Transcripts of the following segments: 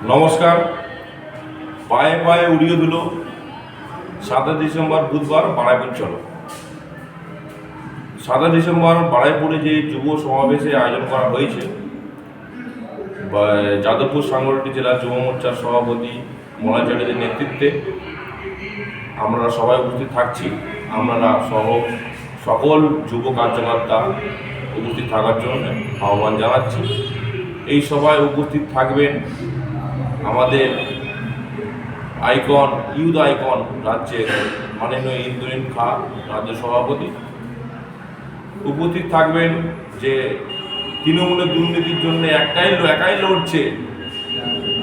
নমস্কার। পায়ে পায়ে উড়িয়ে দিল 7 ডিসেম্বর বুধবার বারাইপুর চলো। 7 ডিসেম্বর বারাইপুরে যে যুব সমাবেশে আয়োজন করা হয়েছে, যাদবপুর সাংগঠনিক জেলা যুব মোর্চার সভাপতি মলয় চ্যাটার্জির নেতৃত্বে আমরা সবাই উপস্থিত থাকছি। আমরা সহ সকল যুব কার্যকর্তা উপস্থিত থাকার জন্য আহ্বান জানাচ্ছি। এই সভায় উপস্থিত থাকবেন আমাদের আইকন, ইউথ আইকন রাজ্যের মাননীয় ইন্দ্রনীল খা রাজ্য সভাপতি। উপস্থিত থাকবেন যে তৃণমূলের দুর্নীতির জন্য একাই লড়ছে,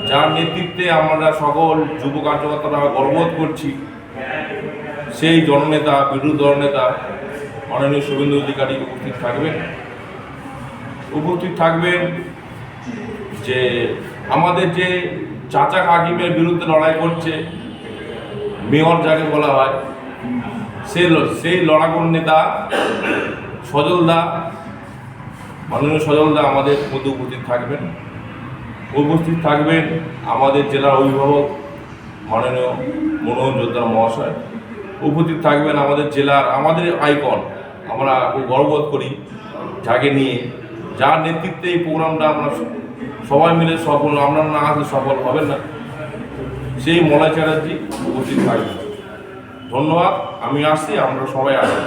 যার নেতৃত্বে আমরা সকল যুব কার্যকর্তারা গর্ববোধ করছি, সেই জননেতা, বিরোধী দলনেতা মাননীয় শুভেন্দু অধিকারী উপস্থিত থাকবেন। উপস্থিত থাকবেন যে আমাদের যে চাচা কাকিমের বিরুদ্ধে লড়াই করছে, মেয়র যাকে বলা হয়, সেই লড়াকুর নেতা সজলদা, মাননীয় সজলদা আমাদের মধ্যে উপস্থিত থাকবেন। উপস্থিত থাকবেন আমাদের জেলার অভিভাবক মাননীয় মনোহর যোদ্ধা মহাশয়। উপস্থিত থাকবেন আমাদের জেলার, আমাদের আইকন, আমরা খুব গর্ববোধ করি যাকে নিয়ে, যার নেতৃত্বে এই প্রোগ্রামটা আমরা সবাই মিলে সফল, আমরা না আসলে সফল হবেন না, সেই মলয় চ্যাটার্জি উপস্থিত থাকবেন। ধন্যবাদ। আমি আসছি, আমরা সবাই আসি।